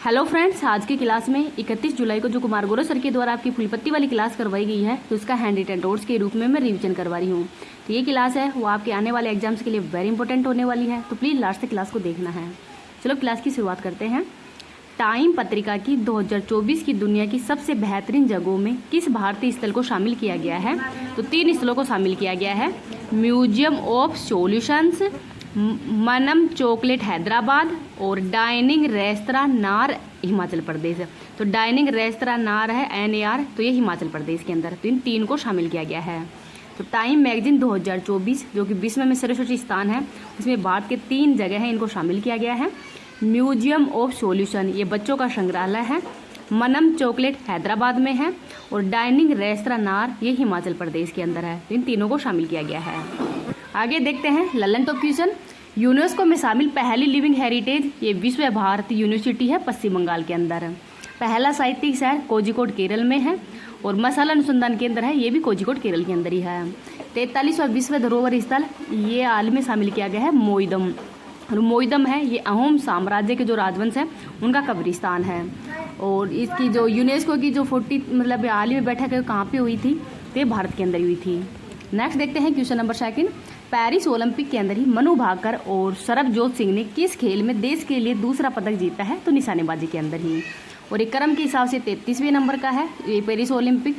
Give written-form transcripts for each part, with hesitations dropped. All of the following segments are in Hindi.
हेलो फ्रेंड्स, आज की क्लास में 31 जुलाई को जो कुमार गौरव सर के द्वारा आपकी फुलपत्ती वाली क्लास करवाई गई है, तो उसका हैंड रिटन नोट्स के रूप में मैं रिवीजन करवा रही हूँ। तो ये क्लास है वो आपके आने वाले एग्जाम्स के लिए वेरी इंपॉर्टेंट होने वाली है, तो प्लीज़ लास्ट तक क्लास को देखना है। चलो क्लास की शुरुआत करते हैं। टाइम पत्रिका की 2024 की दुनिया की सबसे बेहतरीन जगहों में किस भारतीय स्थल को शामिल किया गया है? तो 3 स्थलों को शामिल किया गया है। Museum of solutions, Manam chocolate Hyderabad और डाइनिंग रेस्तरा नार हिमाचल प्रदेश। तो डाइनिंग रेस्तरा नार है NAR, तो ये हिमाचल प्रदेश के अंदर। तो इन 3 को शामिल किया गया है। तो टाइम मैगजीन 2024 जो कि विश्व में सर्वश्रेष्ठ स्थान है, उसमें भारत के 3 जगह हैं, इनको शामिल किया गया है। म्यूजियम ऑफ सॉल्यूशन ये बच्चों का संग्रहालय है, मनम चॉकलेट हैदराबाद में है और डाइनिंग रेस्तरा नार ये हिमाचल प्रदेश के अंदर है। तो इन तीनों को शामिल किया गया है। आगे देखते हैं ललन टॉप क्वेश्चन। यूनेस्को में शामिल पहली लिविंग हेरिटेज ये विश्व भारती यूनिवर्सिटी है पश्चिम बंगाल के अंदर। पहला साहित्यिक शहर कोझिकोड केरल में है और मसाला अनुसंधान केंद्र है, ये भी कोझिकोड केरल के अंदर ही है। 43वां विश्व धरोहर स्थल ये हाल में शामिल किया गया है मोइदम। और मोइदम है ये अहोम साम्राज्य के जो राजवंश है उनका कब्रिस्तान है। और इसकी जो यूनेस्को की जो 40 मतलब हाल ही में बैठक है कहाँ पे हुई थी? तो ये भारत के अंदर हुई थी। नेक्स्ट देखते हैं क्वेश्चन नंबर 2। पेरिस ओलंपिक के अंदर ही मनु भाकर और सरबजोत सिंह ने किस खेल में देश के लिए दूसरा पदक जीता है? तो निशानेबाजी के अंदर ही। और ये क्रम के हिसाब से 33वें नंबर का है ये पेरिस ओलंपिक।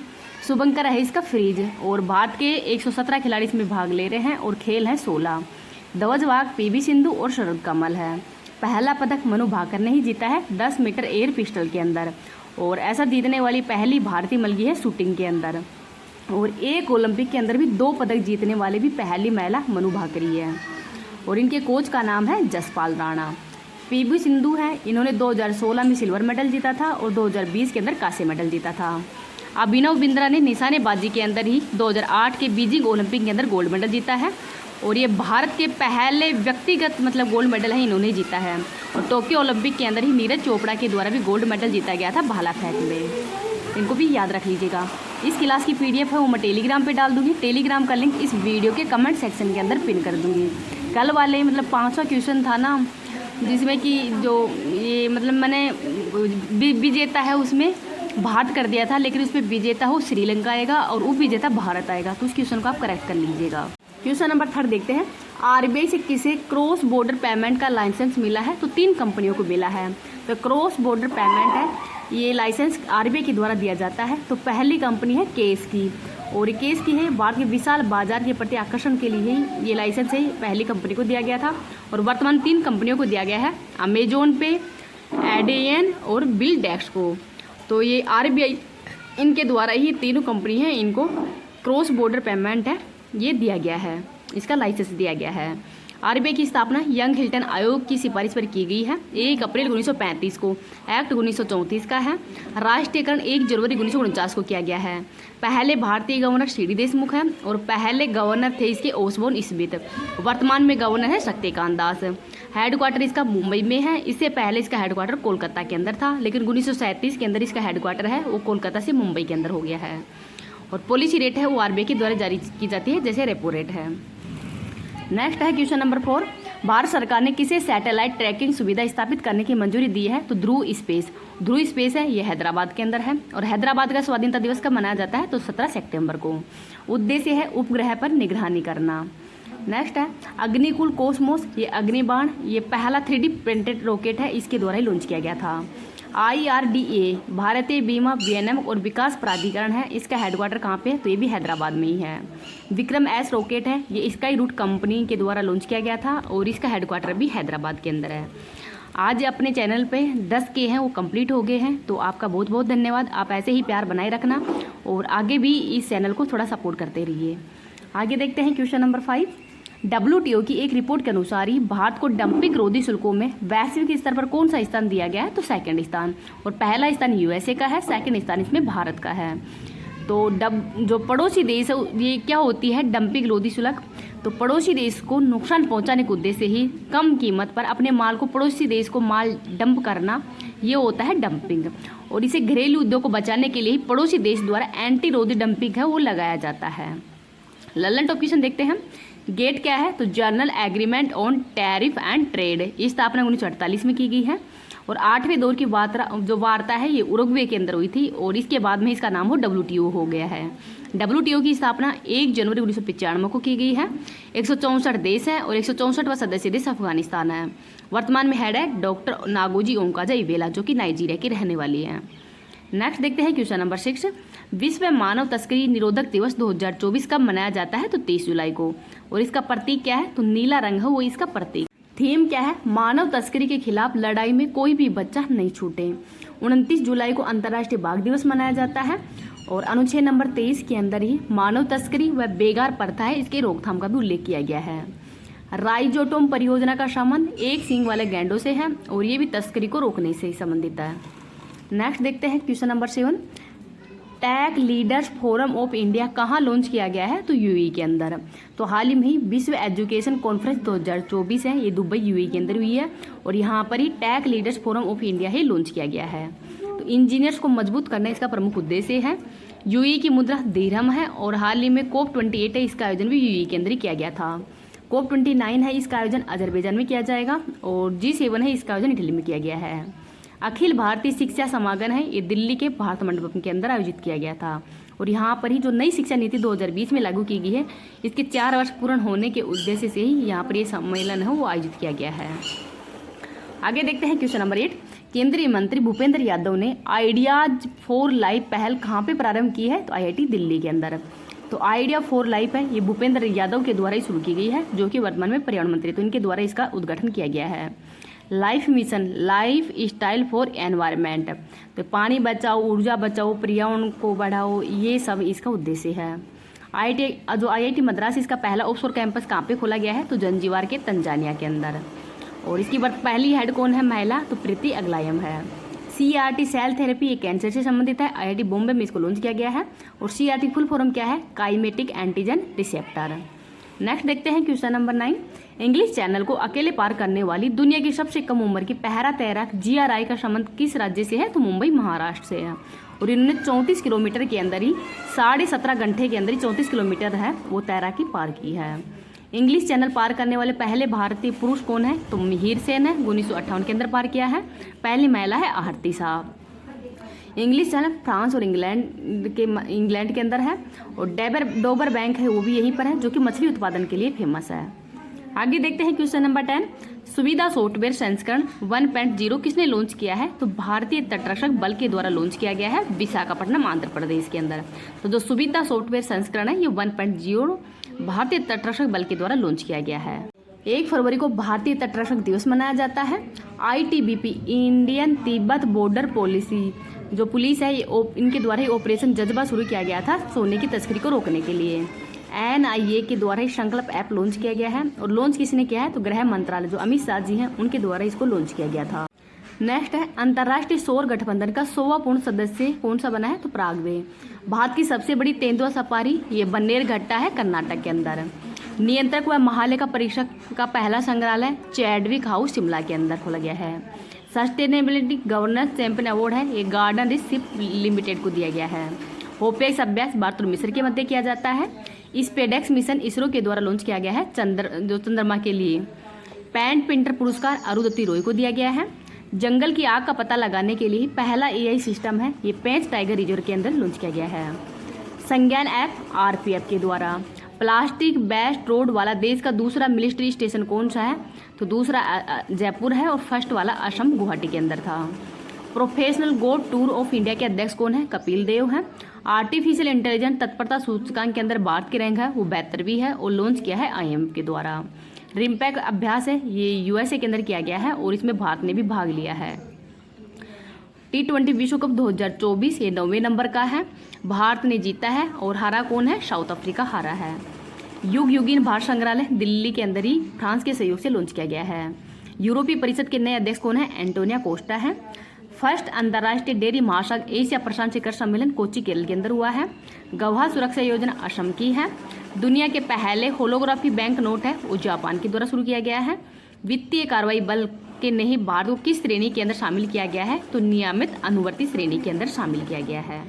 शुभंकर है इसका फ्रीज और भारत के 117 खिलाड़ी इसमें भाग ले रहे हैं और खेल है 16। ध्वजवाहक PV सिंधु और शरद कमल है। पहला पदक मनु भाकर ने ही जीता है 10 मीटर एयर पिस्टल के अंदर और ऐसा जीतने वाली पहली भारतीय मलगी है शूटिंग के अंदर। और एक ओलंपिक के अंदर भी 2 पदक जीतने वाले भी पहली महिला मनु भाकर ही है और इनके कोच का नाम है जसपाल राणा। PV सिंधु है, इन्होंने 2016 में सिल्वर मेडल जीता था और 2020 के अंदर कांस्य मेडल जीता था। अभिनव बिंद्रा ने निशानेबाजी के अंदर ही 2008 के बीजिंग ओलंपिक के अंदर गोल्ड मेडल जीता है और ये भारत के पहले व्यक्तिगत मतलब गोल्ड मेडल है, इन्होंने जीता है। और टोक्यो ओलंपिक के अंदर ही नीरज चोपड़ा के द्वारा भी गोल्ड मेडल जीता गया था भाला फेंक में। इनको भी याद रख लीजिएगा। इस क्लास की PDF है वो मैं टेलीग्राम पे डाल दूंगी। टेलीग्राम का लिंक इस वीडियो के कमेंट सेक्शन के अंदर पिन कर दूंगी। कल वाले मतलब 5वां क्वेश्चन था ना, जिसमें कि जो ये मतलब मैंने विजेता है उसमें भारत कर दिया था, लेकिन उसमें विजेता हो श्रीलंका आएगा और उप विजेता भारत आएगा। तो उस क्वेश्चन को आप करेक्ट कर लीजिएगा। क्वेश्चन नंबर 3 देखते हैं। RBI से किसे क्रॉस बॉर्डर पेमेंट का लाइसेंस मिला है? तो 3 कंपनियों को मिला है। तो क्रॉस बॉर्डर पेमेंट है ये लाइसेंस RBI के द्वारा दिया जाता है। तो पहली कंपनी है केस की और केस की है भारत के विशाल बाजार के प्रति आकर्षण के लिए ही ये लाइसेंस है पहली कंपनी को दिया गया था। और वर्तमान 3 कंपनियों को दिया गया है, अमेजोन पे, एडेन और बिल डेक्स को। तो ये RBI इनके द्वारा ही 3 कंपनी है, इनको क्रॉस बॉर्डर पेमेंट है ये दिया गया है, इसका लाइसेंस दिया गया है। RBI की स्थापना यंग हिल्टन आयोग की सिफारिश पर की गई है 1 अप्रैल 1935 को। एक्ट 1934 का है। राष्ट्रीयकरण 1 जनवरी 1949 को किया गया है। पहले भारतीय गवर्नर CD देशमुख है और पहले गवर्नर थे इसके ओसबोर्न स्मिथ। वर्तमान में गवर्नर है शक्तिकांत दास। हेडक्वार्टर इसका मुंबई में है। इससे पहले इसका हेडक्वार्टर कोलकाता के अंदर था, लेकिन 1937 के अंदर इसका हेडक्वार्टर है वो कोलकाता से मुंबई के अंदर हो गया है। और पॉलिसी रेट है वो RBI के द्वारा जारी की जाती है, जैसे रेपो रेट है। नेक्स्ट है क्वेश्चन नंबर 4। भारत सरकार ने किसे सैटेलाइट ट्रैकिंग सुविधा स्थापित करने की मंजूरी दी है? तो ध्रुव स्पेस। ध्रुव स्पेस है ये हैदराबाद के अंदर है और हैदराबाद का स्वाधीनता दिवस कब मनाया जाता है? तो 17 सितंबर को। उद्देश्य है उपग्रह पर निगरानी करना। नेक्स्ट है अग्निकुल कोसमोस ये अग्निबाण ये पहला 3D प्रिंटेड रॉकेट है, इसके द्वारा ही लॉन्च किया गया था। IRDA भारतीय बीमा विनियम और विकास प्राधिकरण है, इसका हेडक्वार्टर कहाँ पे है? तो ये भी हैदराबाद में ही है। विक्रम S रॉकेट है ये स्काई रूट कंपनी के द्वारा लॉन्च किया गया था और इसका हेडक्वार्टर भी हैदराबाद के अंदर है। आज अपने चैनल पे 10K हैं वो कंप्लीट हो गए हैं, तो आपका बहुत बहुत धन्यवाद। आप ऐसे ही प्यार बनाए रखना और आगे भी इस चैनल को थोड़ा सपोर्ट करते रहिए। आगे देखते हैं क्वेश्चन नंबर 5। WTO की एक रिपोर्ट के अनुसार ही भारत को डंपिंग रोधी शुल्कों में वैश्विक स्तर पर कौन सा स्थान दिया गया है? तो 2nd स्थान। और पहला स्थान USA का है, 2nd स्थान इसमें भारत का है। तो जो पड़ोसी देश है ये क्या होती है? डंपिंग रोधी शुल्क। तो पड़ोसी देश को नुकसान पहुंचाने के उद्देश्य से ही कम कीमत पर अपने माल को पड़ोसी देश को माल डंप करना ये होता है डंपिंग। और इसे घरेलू उद्योग को बचाने के लिए ही पड़ोसी देश द्वारा एंटी रोधी डंपिंग है वो लगाया जाता है। ललन टॉप क्वेश्चन देखते हैं। गेट क्या है? तो journal agreement on tariff and trade. इस स्थापना 1948 में की गई है और 8वें दौर की वार्ता है ये उरुग्वे के अंदर हुई थी और इसके बाद में इसका नाम WTO हो गया है। WTO की स्थापना 1 जनवरी 1995 को की गई है। 164 देश हैं और 164वां सदस्य देश अफगानिस्तान है। वर्तमान में हेड है डॉक्टर नागोजी ओंकाजा-इवेला, जो कि नाइजीरिया की रहने वाली है। नेक्स्ट देखते हैं क्वेश्चन नंबर 6। विश्व मानव तस्करी निरोधक दिवस 2024 कब मनाया जाता है? तो 23 जुलाई को। और इसका प्रतीक क्या है? तो नीला रंग है वो इसका प्रतीक। थीम क्या है? मानव तस्करी के खिलाफ लड़ाई में कोई भी बच्चा नहीं छूटे। 29 जुलाई को अंतर्राष्ट्रीय बाघ दिवस मनाया जाता है। और अनुच्छेद नंबर 23 के अंदर ही मानव तस्करी व बेगार प्रथा है इसके रोकथाम का भी उल्लेख किया गया है। राइजोटोम परियोजना का संबंध एक सींग वाले गैंडों से है और ये भी तस्करी को रोकने से ही संबंधित है। नेक्स्ट देखते हैं question number 7। Tech leaders forum of India कहाँ लॉन्च किया गया है? तो यूएई के अंदर। तो हाल ही में ही विश्व एजुकेशन कॉन्फ्रेंस 2024 है, ये दुबई यूएई के अंदर हुई है और यहाँ पर ही tech leaders forum of India ही लॉन्च किया गया है। तो इंजीनियर्स को मजबूत करना इसका प्रमुख उद्देश्य है। यूएई की मुद्रा दिरहम है और हाल ही में COP28 है, इसका आयोजन भी यूएई के अंदर ही किया गया था। COP29 है, इसका आयोजन अजरबैजान में किया जाएगा और G7 है, इसका आयोजन इटली में किया गया है। अखिल भारतीय शिक्षा समागम है, ये दिल्ली के भारत मंडपम के अंदर आयोजित किया गया था और यहाँ पर ही जो नई शिक्षा नीति 2020 में लागू की गई है, इसके 4 वर्ष पूर्ण होने के उद्देश्य से ही यहाँ पर ये सम्मेलन है वो आयोजित किया गया है। आगे देखते हैं क्वेश्चन नंबर 8। केंद्रीय मंत्री भूपेंद्र यादव ने आइडियाज फॉर लाइफ पहल कहाँ पे प्रारंभ की है? तो IIT दिल्ली के अंदर। तो आइडिया फॉर लाइफ है, ये भूपेंद्र यादव के द्वारा ही शुरू की गई है, जो कि वर्तमान में पर्यावरण मंत्री, तो इनके द्वारा इसका उद्घाटन किया गया है। Life mission, life style for environment, तो पानी बचाओ, ऊर्जा बचाओ, पर्यावरण को बढ़ाओ, ये सब इसका उद्देश्य है। IIT मद्रास इसका पहला ऑफशोर कैंपस कहाँ पे खोला गया है? तो जंजीबार के तंजानिया के अंदर। और इसकी पहली हेड कौन है महिला? तो प्रीति अगलायम है। CRT सेल थेरेपी, ये कैंसर से संबंधित है, IIT बॉम्बे में इसको लॉन्च किया गया है। और CRT फुल फॉर्म क्या है? काइमेटिक एंटीजन रिसेप्टर। नेक्स्ट देखते हैं क्वेश्चन नंबर 9। इंग्लिश चैनल को अकेले पार करने वाली दुनिया की सबसे कम उम्र की पहरा तैराक GRI का संबंध किस राज्य से है? तो मुंबई महाराष्ट्र से है और इन्होंने 34 किलोमीटर के अंदर ही 17.5 घंटे के अंदर ही 34 किलोमीटर है वो तैराकी पार की है। इंग्लिश चैनल पार करने वाले पहले भारतीय पुरुष कौन है? तो मिहिर सेन है, 1958 के अंदर पार किया है। पहली महिला है आरती साहब। इंग्लिश चैनल फ्रांस और इंग्लैंड के अंदर है और डोबर बैंक है वो भी यहीं पर है, जो कि मछली उत्पादन के लिए फेमस है। आगे देखते हैं क्वेश्चन नंबर 10। सुविधा सॉफ्टवेयर संस्करण 1.0 किसने लॉन्च किया है? तो भारतीय तटरक्षक बल के द्वारा लॉन्च किया गया है विशाखापट्टनम आंध्र प्रदेश के अंदर। तो जो सुविधा सॉफ्टवेयर संस्करण है ये 1.0 भारतीय तटरक्षक बल के द्वारा लॉन्च किया गया है। 1 फरवरी को भारतीय तटरक्षक दिवस मनाया जाता है। ITBP Indian Tibet border policy जो पुलिस है इनके द्वारा ही ऑपरेशन जज्बा शुरू किया गया था सोने की तस्करी को रोकने के लिए। NIA के द्वारा ही संकल्प ऐप लॉन्च किया गया है और लॉन्च किसने किया है? तो गृह मंत्रालय जो अमित शाह जी हैं उनके द्वारा इसको लॉन्च किया गया था। नेक्स्ट है अंतर्राष्ट्रीय सौर गठबंधन का 100वां पूर्ण सदस्य कौन सा बना है? तो प्रागवे। भारत की सबसे बड़ी तेंदुआ सफारी ये बन्नेरघट्टा है कर्नाटक के अंदर। नियंत्रक व महालेखा परीक्षक का पहला संग्रहालय चैडविक हाउस शिमला के अंदर खोला गया है। सस्टेनेबिलिटी गवर्नेंस चैंपियन अवार्ड है ये गार्डन रिच शिप लिमिटेड को दिया गया है। होपेक्स अभ्यास भारत और मिस्र के मध्य किया जाता है। स्पेडेक्स मिशन इसरो के द्वारा लॉन्च किया गया है चंद्रमा के लिए। पैंट पिंटर पुरस्कार अरुंधति रॉय को दिया गया है। जंगल की आग का पता लगाने के लिए पहला AI सिस्टम है ये पेंच टाइगर रिजर्व के अंदर लॉन्च किया गया है। संज्ञान ऐप RPF के द्वारा। प्लास्टिक बेस्ड रोड वाला देश का दूसरा मिलिट्री स्टेशन कौन सा है? तो दूसरा जयपुर है और फर्स्ट वाला असम गुवाहाटी के अंदर था। प्रोफेशनल गोट टूर ऑफ इंडिया के अध्यक्ष कौन है? कपिल देव हैं। आर्टिफिशियल इंटेलिजेंस तत्परता सूचकांक के अंदर भारत की रैंक है वो 72वीं है और लॉन्च किया है IIM के द्वारा। रिम्पैक अभ्यास है ये USA के अंदर किया गया है और इसमें भारत ने भी भाग लिया है। T20 विश्व कप 2024 ये 9वें नंबर का है, भारत ने जीता है और हारा कौन है? साउथ अफ्रीका हारा है। युग युगीन भारत संग्रहालय दिल्ली के अंदर ही फ्रांस के सहयोग से लॉन्च किया गया है। यूरोपीय परिषद के नए अध्यक्ष कौन है? एंटोनिया कोस्टा है। फर्स्ट अंतर्राष्ट्रीय डेयरी महासागर एशिया प्रशांत शिखर सम्मेलन कोच्चि केरल के अंदर हुआ है। गवाह सुरक्षा योजना असम की है। दुनिया के पहले होलोग्राफी बैंक नोट है वो जापान के द्वारा शुरू किया गया है। वित्तीय कार्रवाई बल के नहीं भारत को किस श्रेणी के अंदर शामिल किया गया है? तो नियमित अनुवर्ती श्रेणी के अंदर शामिल किया गया है।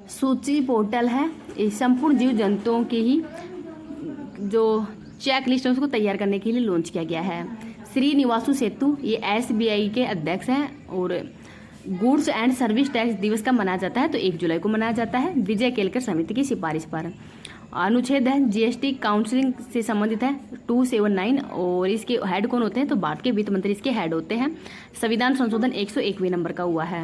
सूची पोर्टल है ये संपूर्ण जीव जंतुओं की ही जो चेक लिस्ट है उसको तैयार करने के लिए लॉन्च किया गया है। श्रीनिवासु सेतु, ये SBI के अध्यक्ष हैं। और गुड्स एंड सर्विस टैक्स दिवस कब मनाया जाता है, तो 1 जुलाई को मनाया जाता है विजय केलकर समिति की सिफारिश पर। अनुच्छेद है GST काउंसिलिंग से संबंधित है 279, और इसके हेड कौन होते हैं, तो भारत के वित्त मंत्री इसके हेड होते हैं। संविधान संशोधन 101वें नंबर का हुआ है।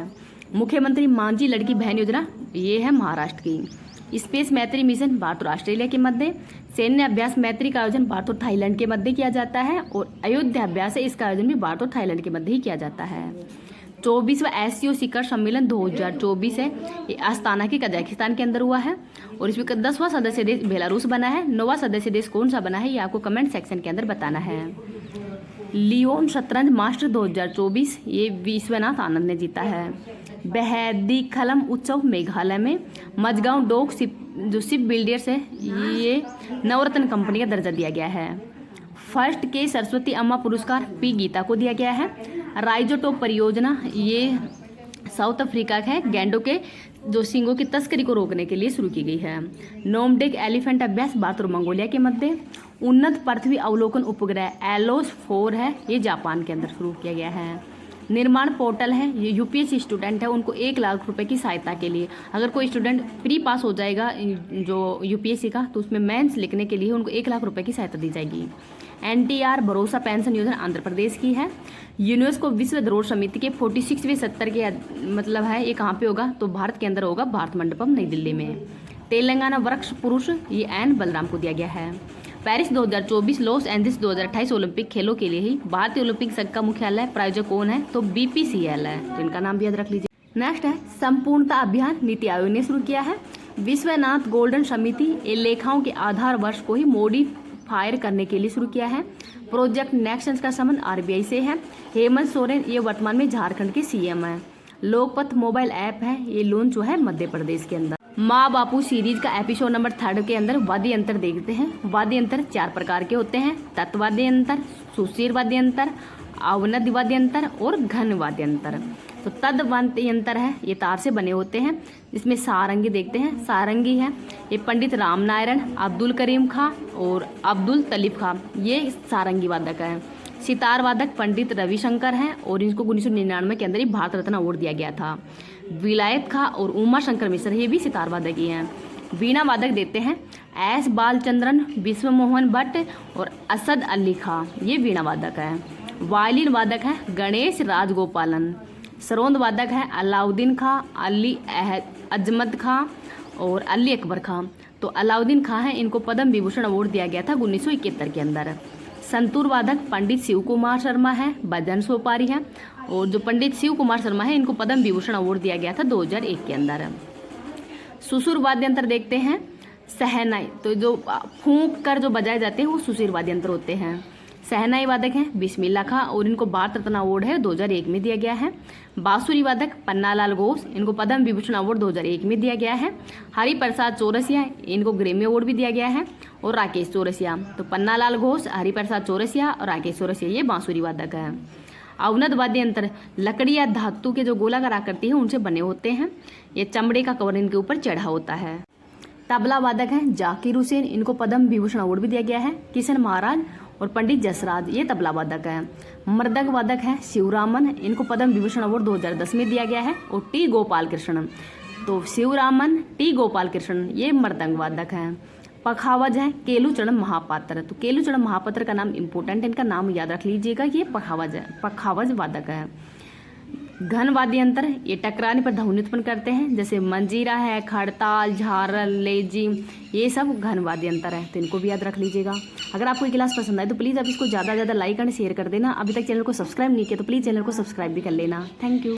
मुख्यमंत्री मांझी लड़की बहन योजना, ये है महाराष्ट्र की। स्पेस मैत्री मिशन भारत और ऑस्ट्रेलिया के मध्य। सैन्य अभ्यास मैत्री का आयोजन भारत और थाईलैंड के मध्य किया जाता है। और अयोध्या अभ्यास है, इसका आयोजन भी भारत और थाईलैंड के मध्य ही किया जाता है। 24वां SCO शिखर सम्मेलन 2024 है, ये आस्ताना के कजाकिस्तान के अंदर हुआ है। और इसमें 10वां सदस्य देश बेलारूस बना है। 9वां सदस्य देश कौन सा बना है, ये आपको कमेंट सेक्शन के अंदर बताना है। लियोन शतरंज मास्टर 2024, ये विश्वनाथ आनंद ने जीता है। बहदीखलम उत्सव मेघालय में। मजगांव डॉक जो शिप बिल्डर्स है, ये नवरत्न कंपनी का दर्जा दिया गया है। फर्स्ट के सरस्वती अम्मा पुरस्कार P गीता को दिया गया है। राइजोटॉप परियोजना, ये साउथ अफ्रीका है, गैंडों के जो सींगों की तस्करी को रोकने के लिए शुरू की गई है। नोमडेक एलिफेंट अभ्यास भारत और मंगोलिया के मध्य। उन्नत पृथ्वी अवलोकन उपग्रह एलोस 4 है, ये जापान के अंदर शुरू किया गया है। निर्माण पोर्टल है, ये UPSC स्टूडेंट है, उनको 1 लाख रुपए की सहायता के लिए, अगर कोई स्टूडेंट प्री पास हो जाएगा जो UPSC का, तो उसमें मेंस लिखने के लिए उनको 1 लाख रुपए की सहायता दी जाएगी। NTR भरोसा पेंशन योजना आंध्र प्रदेश की है। यूनेस्को विश्व धरोहर समिति के 46वें 70 के मतलब है, ये कहाँ पे होगा, तो भारत के अंदर होगा, भारत मंडपम नई दिल्ली में। तेलंगाना वृक्ष पुरुष, ये N बलराम को दिया गया है। पेरिस 2024, लॉस एंजल्स 2028 ओलंपिक खेलों के लिए ही भारतीय ओलंपिक संघ का मुख्यालय प्रायोजक कौन है, तो BPCL है, तो इनका नाम भी याद रख लीजिए। नेक्स्ट है संपूर्णता अभियान, नीति आयोग ने शुरू किया है। विश्वनाथ गोल्डन समिति, ये लेखाओं के आधार वर्ष को ही मॉडिफायर करने के लिए शुरू किया है। प्रोजेक्ट नेक्सन का संबंध RBI से है। हेमंत सोरेन, ये वर्तमान में झारखंड के CM है। लोकपथ मोबाइल ऐप है, ये लॉन्च हुआ है मध्य प्रदेश के अंदर। माँ बापू सीरीज का एपिसोड नंबर 3 के अंदर वाद्य अंतर देखते हैं। वाद्य अंतर 4 प्रकार के होते हैं, तत्वाद्य अंतर, सुशीर वाद्य अंतर, अवनद वाद्य अंतर और घन वाद्य अंतर। तो तद वाद्य अंतर है, ये तार से बने होते हैं। इसमें सारंगी देखते हैं। सारंगी है, ये पंडित राम नारायण, अब्दुल करीम खां और अब्दुल तलीब खां, ये सारंगी वादक है। सितार वादक पंडित रविशंकर हैं, और इनको 1999 के अंदर ही भारत रत्न अवार्ड दिया गया था। विलायत खां और उमा शंकर मिश्र, ये भी सितार वादक ही हैं। वीणा वादक देते हैं S बालचंद्रन, विश्व मोहन भट्ट और असद अली खां, ये वीणा वादक है। वायलिन वादक है गणेश राजगोपालन। सरोंद वादक है अलाउद्दीन खां, अली अजमत खां और अली अकबर खां। तो अलाउद्दीन खां हैं, इनको पद्म विभूषण अवार्ड दिया गया था 1971 के अंदर। संतूर वादक पंडित शिव कुमार शर्मा है, भजन सोपारी है। और जो पंडित शिव कुमार शर्मा है, इनको पद्म विभूषण अवार्ड दिया गया था 2001 के अंदर। सुसुर वाद्य यंत्र देखते हैं। सहनाई, तो जो फूंक कर जो बजाए जाते हैं वो सुसुर वाद्य यंत्र होते हैं। सहनाई वादक हैं बिस्मिल्लाह खां, और इनको भारत रत्न अवार्ड है 2001 में दिया गया है। बांसुरी वादक पन्नालाल घोष, इनको पद्म विभूषण अवार्ड 2001 में दिया गया है। हरिप्रसाद चौरसिया, इनको ग्रैमी अवार्ड भी दिया गया है। और राकेश चौरसिया, तो पन्नालाल घोष, हरिप्रसाद चौरसिया और राकेश चौरसिया, ये बांसुरी वादक है। अवनद वाद्य यंत्र लकड़ी या धातु के जो गोलाकार आकृति है उनसे बने होते हैं। ये चमड़े का कवर इनके ऊपर चढ़ा होता है। तबला वादक हैं जाकिर हुसैन, इनको पद्म विभूषण अवार्ड भी दिया गया है। किशन महाराज और पंडित जसराज, ये तबला वादक हैं। मृदंग वादक हैं शिवरामन, इनको पद्म विभूषण अवार्ड 2010 में दिया गया है। और टी गोपाल कृष्णन, तो शिवरामन, टी गोपाल कृष्णन, ये मृदंग वादक हैं। पखावज है केलुचरण महापात्र, तो केलुचरण महापात्र का नाम इंपॉर्टेंट है, इनका नाम याद रख लीजिएगा, ये पखावज है, पखावज वादक है। घन वाद्य यंत्र, ये टकराने पर ध्वनि उत्पन्न करते हैं, जैसे मंजीरा है, खड़ताल, झारल, लेजिम, ये सब घन वाद्य यंत्र है, तो इनको भी याद रख लीजिएगा। अगर आपको ये क्लास पसंद आए तो प्लीज़ आप इसको ज़्यादा से ज़्यादा लाइक एंड शेयर कर देना। अभी तक चैनल को सब्सक्राइब नहीं किया तो प्लीज़ चैनल को सब्सक्राइब भी कर लेना। Thank you.